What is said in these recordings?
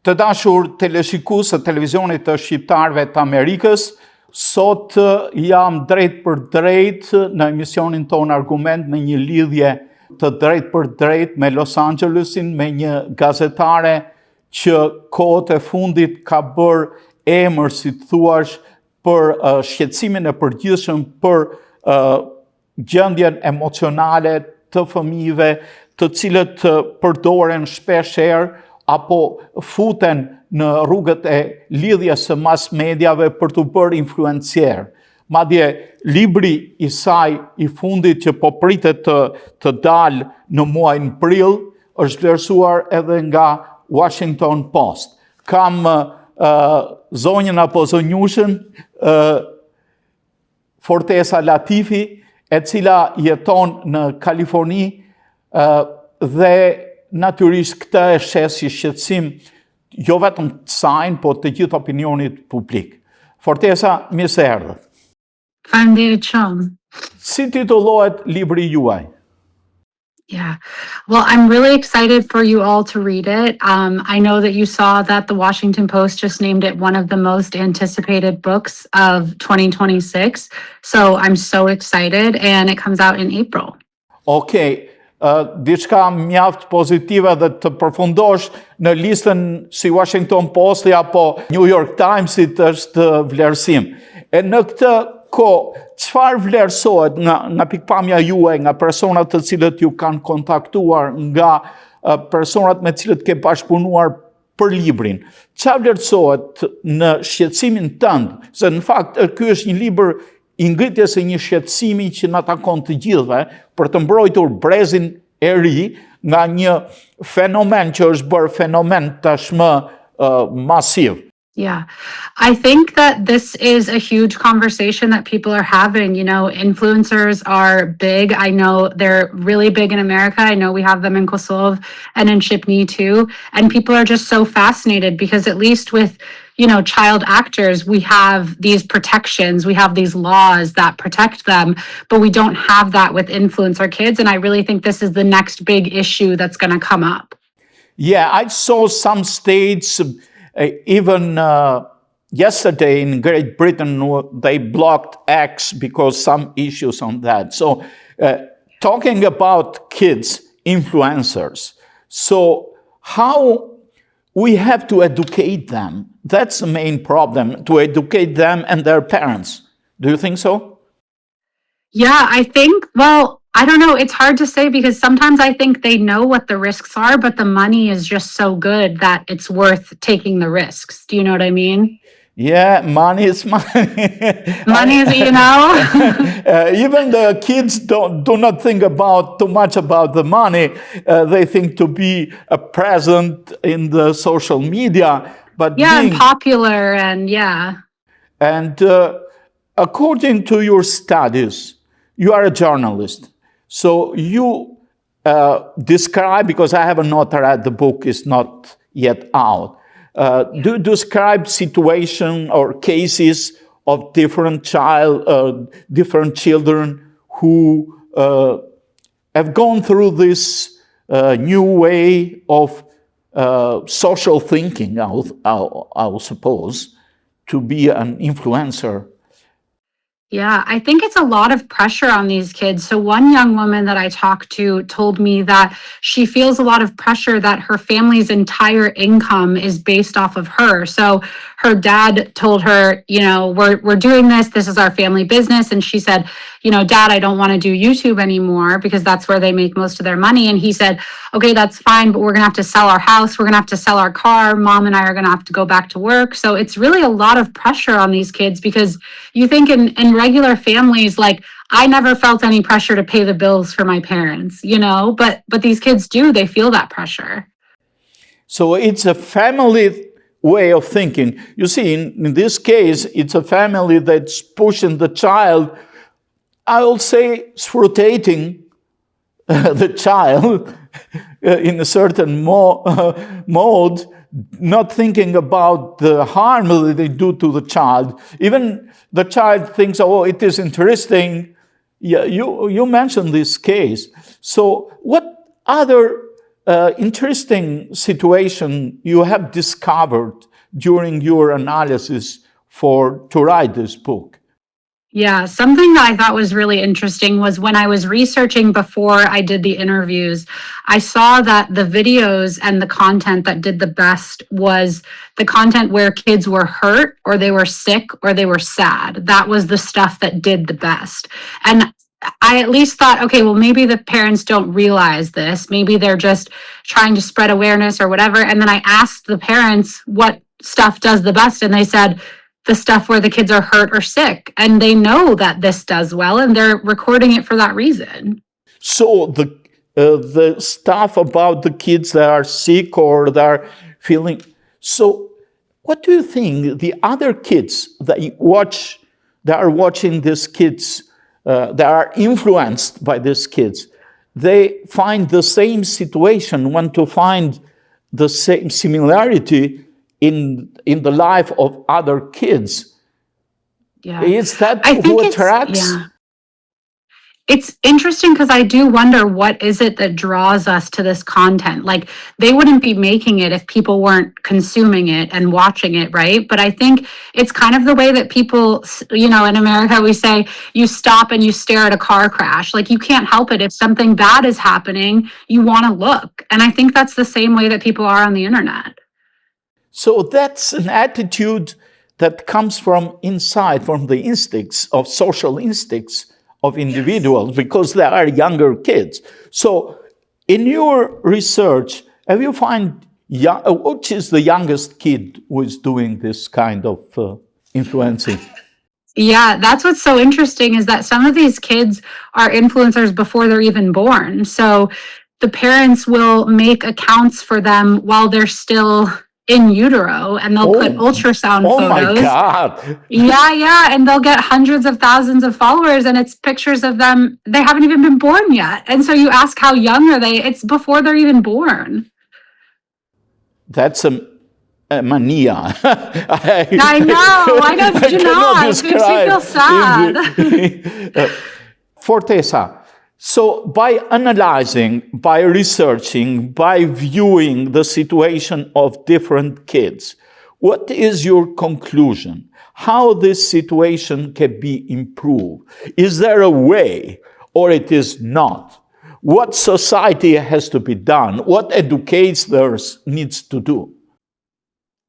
Të dashur teleshikues të televizionit të shqiptarëve të Amerikës, sot jam drejt për drejt në emisionin ton Argument me një lidhje të drejt për drejt me Los Angelesin, me një gazetare që kohët e fundit ka bërë emër, si të thuash, për shqetësimin e përgjithshëm për gjendjen emocionale të fëmijëve, të cilët përdoren shpeshherë apo futen në rrugët e lidhjes së mass mediave për të bërë influencierë. Madje libri i saj i fundit që po pritet të dalë në muajin prill është vlerësuar edhe nga Washington Post. Kam zonjën apo zonjushën Fortesa Latifi, e cila jeton në Kaliforni dhe natyrisht këtë e shes si shqetësim jo vetëm të saj, po të gjithë opinionit publik. Fortesa, mirë se erdhët. Faleminderit shumë. Si titullohet libri juaj? Yeah. Well, I'm really excited for you all to read it. I know that you saw that the Washington Post just named it one of the most anticipated books of 2026. So I'm so excited, and it comes out in April. Okay. Diçka mjaft pozitive dhe të përfundosh në listën si Washington Posti apo New York Timesit është vlerësim. E në këtë kohë, çfarë vlerësohet nga pikpamja juaj, nga personat të cilët ju kanë kontaktuar, nga personat me cilët ke bashkëpunuar për librin? Çfarë vlerësohet në shqetësimin tënd? Se në fakt ky është një libër i ngritjes së një shqetësimi që na takon të gjithëve për të mbrojtur brezin e ri nga një fenomen që është bërë fenomen tashmë masiv. Yeah, I think that this is a huge conversation that people are having. You know, influencers are big. I know they're really big in America. I know we have them in Kosovo and in Shqipni too. And people are just so fascinated because at least with, you know, child actors, we have these protections, we have these laws that protect them, but we don't have that with influencer kids. And I really think this is the next big issue that's going to come up. Yeah, I saw some states, even yesterday in Great Britain, they blocked X because some issues on that. So talking about kids, influencers, so how we have to educate them. That's the main problem, to educate them and their parents. Do you think so? Yeah, I think, well, I don't know. It's hard to say because sometimes I think they know what the risks are, but the money is just so good that it's worth taking the risks. Do you know what I mean? Yeah, money is money. Money is, you know. Even the kids do not think too much about the money. They think to be present in the social media, but and popular, and yeah. And according to your studies, you are a journalist, so you describe, because I have not read the book, is not yet out. Do you describe situation or cases of different children who have gone through this new way of social thinking, I suppose, to be an influencer? Yeah, I think it's a lot of pressure on these kids. So one young woman that I talked to told me that she feels a lot of pressure that her family's entire income is based off of her. So her dad told her, you know, we're doing this. This is our family business. And she said, you know, Dad, I don't want to do YouTube anymore because that's where they make most of their money. And he said, okay, that's fine, but we're going to have to sell our house. We're going to have to sell our car. Mom and I are going to have to go back to work. So it's really a lot of pressure on these kids because you think in regular families, like, I never felt any pressure to pay the bills for my parents, you know, but these kids do, they feel that pressure. So it's a family way of thinking. You see, in this case, it's a family that's pushing the child, I will say, rotating the child in a certain mode, not thinking about the harm that they do to the child. Even the child thinks, oh, it is interesting. Yeah, you mentioned this case. So what other interesting situation you have discovered during your analysis to write this book. Yeah, something that I thought was really interesting was when I was researching before I did the interviews, I saw that the videos and the content that did the best was the content where kids were hurt or they were sick or they were sad. That was the stuff that did the best. And I at least thought, okay, well, maybe the parents don't realize this. Maybe they're just trying to spread awareness or whatever. And then I asked the parents what stuff does the best, and they said, the stuff where the kids are hurt or sick, and they know that this does well, and they're recording it for that reason. So the stuff about the kids that are sick or that are feeling. So, what do you think the other kids that are watching these kids, that are influenced by these kids, they find the same situation, want to find the same similarity in the life of other kids? Yeah. Is that I think who attracts? Yeah. It's interesting because I do wonder, what is it that draws us to this content? Like, they wouldn't be making it if people weren't consuming it and watching it, right? But I think it's kind of the way that people, in America, we say you stop and you stare at a car crash. Like, you can't help it. If something bad is happening, you want to look. And I think that's the same way that people are on the internet. So that's an attitude that comes from inside, from the instincts of social instincts of individuals, because they are younger kids. So in your research, have you found which is the youngest kid who is doing this kind of influencing? Yeah, that's what's so interesting, is that some of these kids are influencers before they're even born. So the parents will make accounts for them while they're still in utero, and they'll put ultrasound photos. Oh my God. Yeah. And they'll get hundreds of thousands of followers, and it's pictures of them. They haven't even been born yet. And so you ask, how young are they? It's before they're even born. That's a mania. I know. Why don't you not? It makes me feel sad. Fortesa, so by analyzing, by researching, by viewing the situation of different kids, what is your conclusion? How this situation can be improved? Is there a way, or it is not? What society has to be done? What educators needs to do?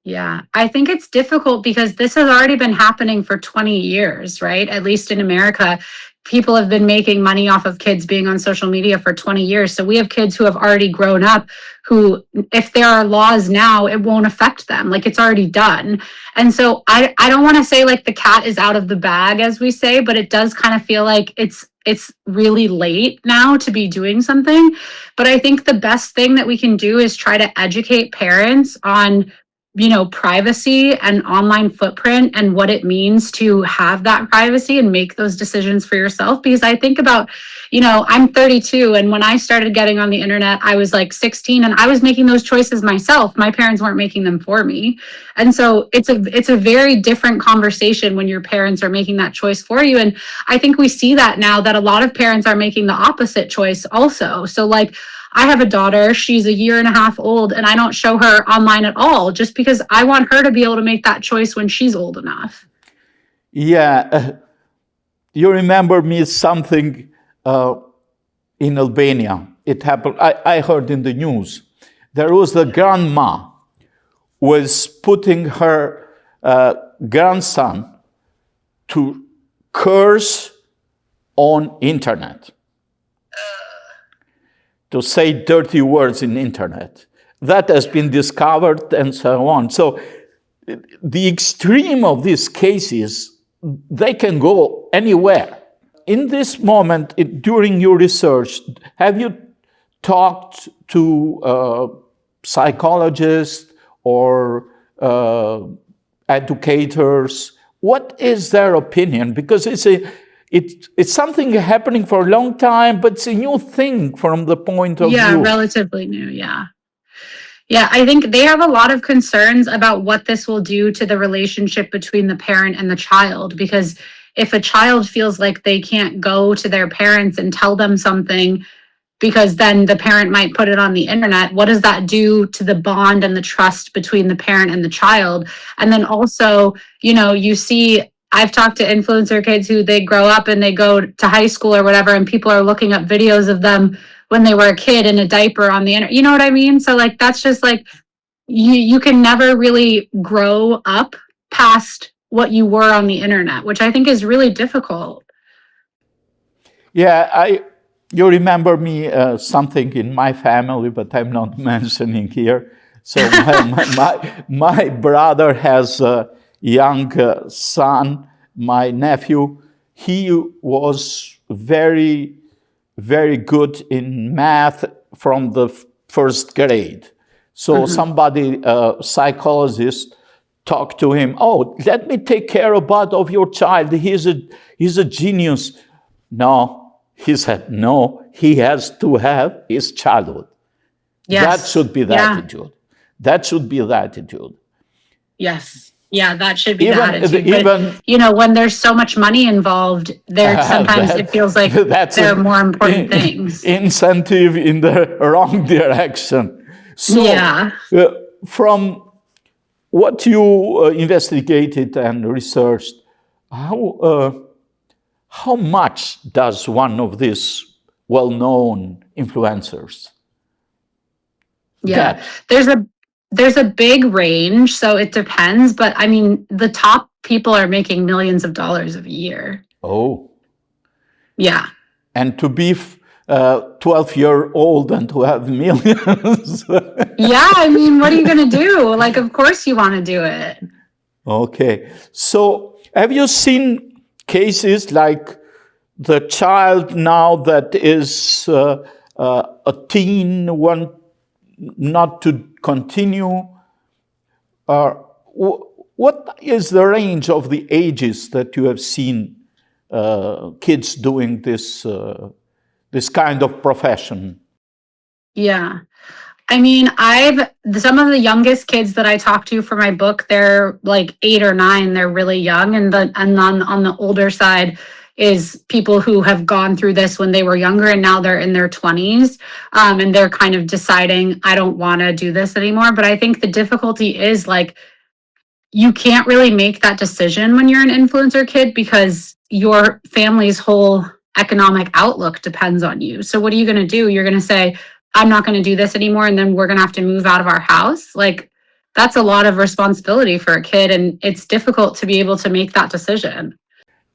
Yeah, I think it's difficult because this has already been happening for 20 years, right? At least in America, people have been making money off of kids being on social media for 20 years. So we have kids who have already grown up who, if there are laws now, it won't affect them. Like, it's already done. And so I don't want to say like the cat is out of the bag, as we say, but it does kind of feel like it's really late now to be doing something. But I think the best thing that we can do is try to educate parents on privacy and online footprint and what it means to have that privacy and make those decisions for yourself. Because I think about, I'm 32, and when I started getting on the internet, I was like 16, and I was making those choices myself. My parents weren't making them for me. And so it's a very different conversation when your parents are making that choice for you. And I think we see that now, that a lot of parents are making the opposite choice also. So like, I have a daughter, she's a year and a half old, and I don't show her online at all, just because I want her to be able to make that choice when she's old enough. Yeah. You remember me something in Albania. It happened, I heard in the news. There was a grandma was putting her grandson to curse on internet, to say dirty words in internet. That has been discovered and so on. So the extreme of these cases, they can go anywhere. In this moment, during your research, have you talked to psychologists or educators? What is their opinion? Because it's something happening for a long time, but it's a new thing from the point of view. Yeah, relatively new, yeah. Yeah, I think they have a lot of concerns about what this will do to the relationship between the parent and the child, because if a child feels like they can't go to their parents and tell them something, because then the parent might put it on the internet. What does that do to the bond and the trust between the parent and the child? And then also, you see, I've talked to influencer kids who they grow up and they go to high school or whatever, and people are looking up videos of them when they were a kid in a diaper on the internet. You know what I mean? So like, that's just like, you can never really grow up past what you were on the internet, which I think is really difficult. Yeah, you remember me something in my family, but I'm not mentioning here. So my brother has a young son, my nephew. He was very, very good in math from the first grade. So somebody, a psychologist, talked to him. Oh, let me take care of your child. He's a genius. No. He said, no, he has to have his childhood. Yes. That should be the attitude. That should be the attitude. Yes. Yeah, that should be the attitude. But, when there's so much money involved, sometimes it feels like there are more important things. Incentive in the wrong direction. So, from what you investigated and researched, how much does one of these well-known influencers get? There's a big range, so it depends. But I mean, the top people are making millions of dollars a year. Oh. Yeah. And to be 12-year-old and to have millions. Yeah, I mean, what are you going to do? Like, of course you want to do it. Okay. So have you seen cases like the child now that is a teen, want not to continue? What is the range of the ages that you have seen kids doing this kind of profession? Yeah. I mean, some of the youngest kids that I talk to for my book, they're like 8 or 9. They're really young. And on the older side is people who have gone through this when they were younger and now they're in their 20s. And they're kind of deciding, I don't want to do this anymore. But I think the difficulty is like, you can't really make that decision when you're an influencer kid because your family's whole economic outlook depends on you. So what are you going to do? You're going to say, I'm not going to do this anymore, and then we're going to have to move out of our house. Like, that's a lot of responsibility for a kid, and it's difficult to be able to make that decision.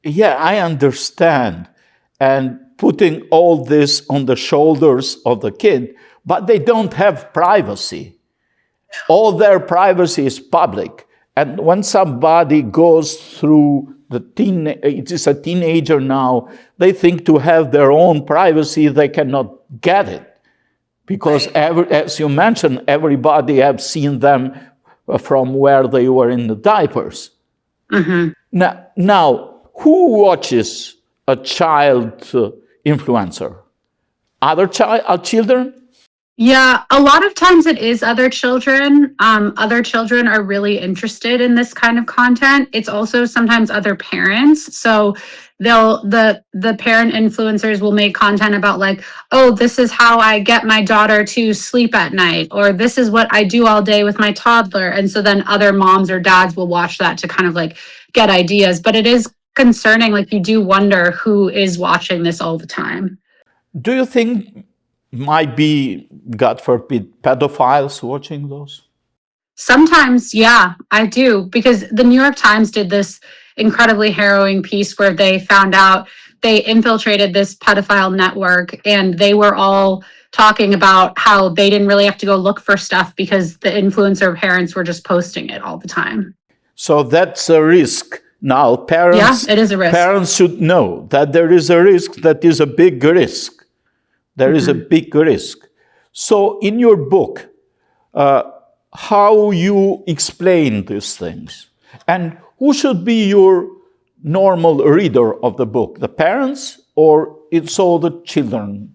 Yeah, I understand. And putting all this on the shoulders of the kid, but they don't have privacy. All their privacy is public. And when somebody goes through it is a teenager now, they think to have their own privacy, they cannot get it. Because, as you mentioned, everybody has seen them from where they were in the diapers. Now, who watches a child influencer? Other children? Yeah, a lot of times it is other children. Other children are really interested in this kind of content. It's also sometimes other parents. So the parent influencers will make content about like, oh, this is how I get my daughter to sleep at night, or this is what I do all day with my toddler. And so then other moms or dads will watch that to kind of like get ideas. But it is concerning. Like, you do wonder who is watching this all the time. Do you think might be, God forbid, pedophiles watching those? Sometimes, yeah, I do. Because the New York Times did this incredibly harrowing piece where they found out they infiltrated this pedophile network, and they were all talking about how they didn't really have to go look for stuff because the influencer parents were just posting it all the time. So that's a risk. Now, parents, it is a risk. Parents should know that there is a risk, that is a big risk. There is a big risk. So in your book, how you explain these things? And who should be your normal reader of the book? The parents, or it's all the children?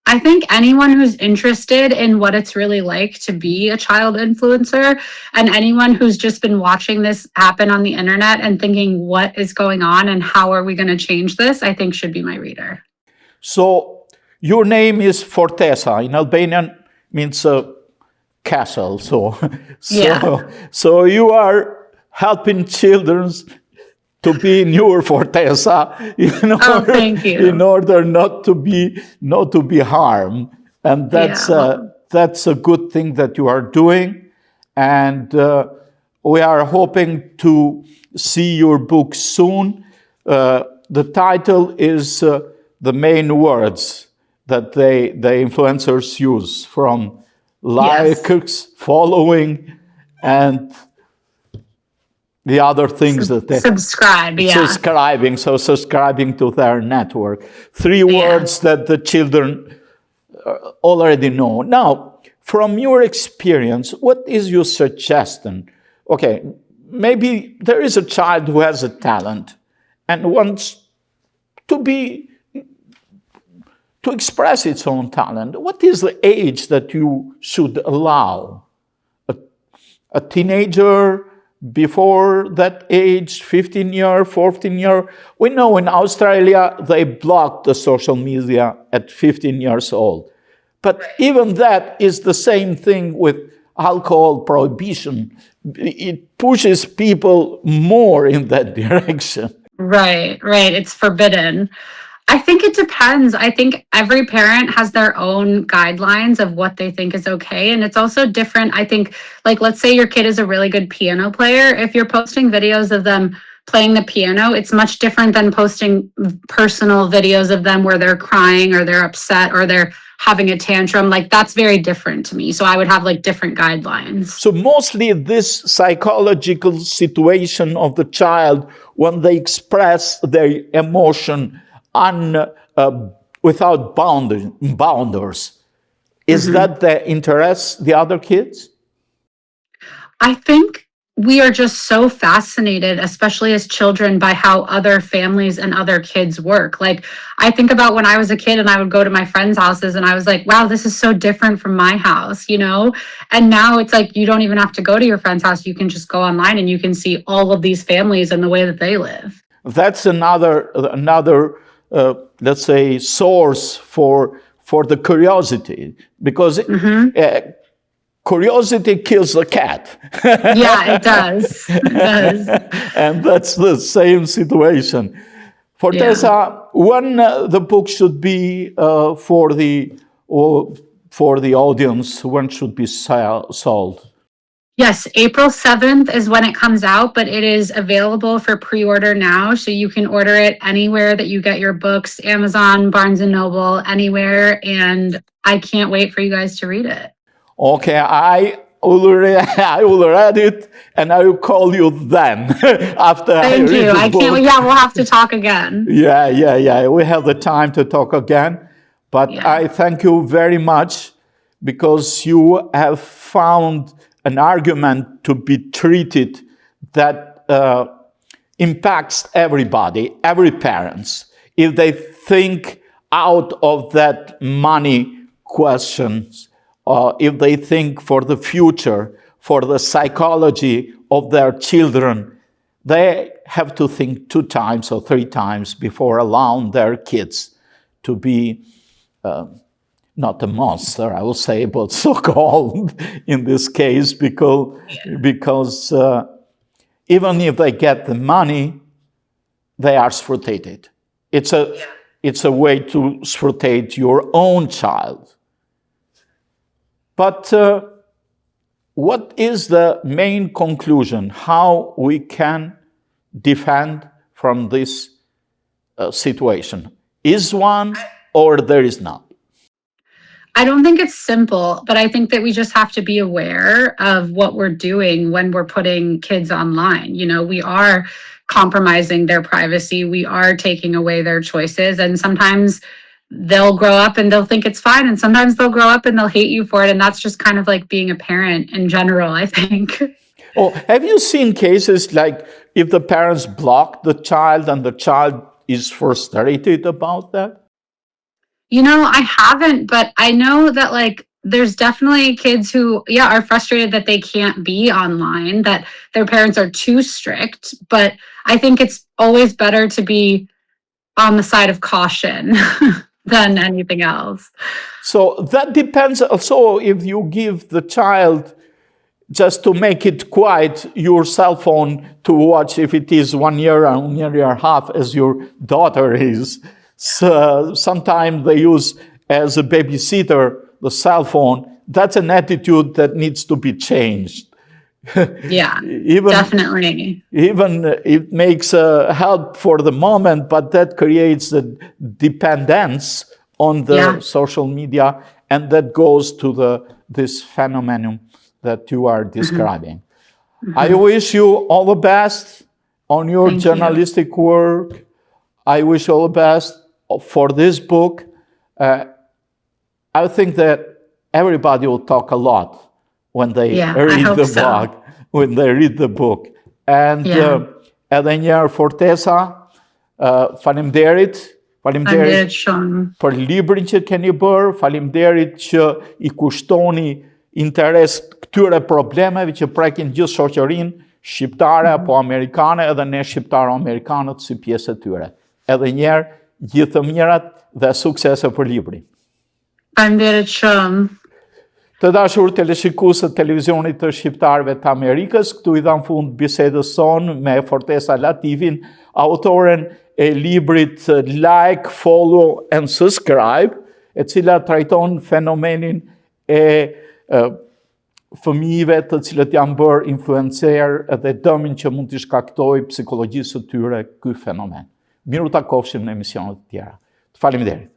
I think anyone who's interested in what it's really like to be a child influencer, and anyone who's just been watching this happen on the internet and thinking, what is going on and how are we going to change this, I think should be my reader. So your name is Fortesa. In Albanian means castle. So you are helping children to be in your Fortesa Thank you. in order not to be harmed. And that's a good thing that you are doing. And we are hoping to see your book soon. The title is the main words that the influencers use, from likes, following, and the other things that they subscribing to their network. 3 words that the children already know. Now, from your experience, what is your suggestion? Okay, maybe there is a child who has a talent and wants to express its own talent. What is the age that you should allow? A teenager, before that age, 15 year, 14 year? We know in Australia they blocked the social media at 15 years old. But even that is the same thing with alcohol prohibition. It pushes people more in that direction. Right. It's forbidden. I think it depends. I think every parent has their own guidelines of what they think is okay. And it's also different. I think, like, let's say your kid is a really good piano player. If you're posting videos of them playing the piano, it's much different than posting personal videos of them where they're crying or they're upset or they're having a tantrum. Like, that's very different to me. So I would have like different guidelines. So mostly this psychological situation of the child when they express their emotion without boundaries, is that the interest the other kids? I think we are just so fascinated, especially as children, by how other families and other kids work. Like, I think about when I was a kid and I would go to my friends' houses and I was like, wow, this is so different from my house, And now it's like, you don't even have to go to your friend's house. You can just go online and you can see all of these families and the way that they live. That's another let's say, source for the curiosity, because curiosity kills the cat. Yeah, it does. And that's the same situation. Fortesa, when the book should be for the audience, when should be sold? Yes, April 7th is when it comes out, but it is available for pre-order now. So you can order it anywhere that you get your books, Amazon, Barnes & Noble, anywhere. And I can't wait for you guys to read it. Okay, I will read it and I will call you then after I read the book. I can't wait. Yeah, we'll have to talk again. Yeah. We have the time to talk again. But I thank you very much, because you have found an argument to be treated that impacts everybody, every parents. If they think out of that money questions, if they think for the future, for the psychology of their children, they have to think 2 times or 3 times before allowing their kids to be not a monster, I will say, but so-called in this case, because even if they get the money, they are exploited. It's a way to exploit your own child. But what is the main conclusion? How we can defend from this situation? Is one or there is not? I don't think it's simple, but I think that we just have to be aware of what we're doing when we're putting kids online. We are compromising their privacy. We are taking away their choices. And sometimes they'll grow up and they'll think it's fine. And sometimes they'll grow up and they'll hate you for it. And that's just kind of like being a parent in general, I think. Oh, have you seen cases like if the parents block the child and the child is frustrated about that? I haven't, but I know that there's definitely kids who, are frustrated that they can't be online, that their parents are too strict. But I think it's always better to be on the side of caution. than anything else. So that depends also if you give the child, just to make it quiet, your cell phone to watch if it is 1 year and 1 year and a half as your daughter is. So sometimes they use as a babysitter the cell phone. That's an attitude that needs to be changed. Yeah, definitely. Even it makes help for the moment, but that creates a dependence on the social media, and that goes to this phenomenon that you are describing. I wish you all the best on your journalistic work. I wish you all the best for this book. I think that everybody will talk a lot when they read the book. When they read the book. And edhe një herë Fortesa, faleminderit. Faleminderit për librin që keni bërë, faleminderit që i kushtoni interes këtyre problemeve që prekin gjithë shoqërinë shqiptare apo amerikane, edhe ne shqiptaro-amerikanët si pjesë e tyre. Edhe një herë, gjithë të mirat dhe suksese për librin. Faleminderit shumë. Të dashur teleshikuesët të televizionit të shqiptarëve të Amerikës, këtu i dham fund bisedës sonë me Fortesa Latifin, autoren e librit Like, Follow and Subscribe, e cila trajton fenomenin e fëmijëve të cilët janë bërë influencierë dhe dëmin që mund t'i shkaktojë psikologjisë së tyre ky fenomen. Miru takofshim në emisionet të tjera. Faleminderit.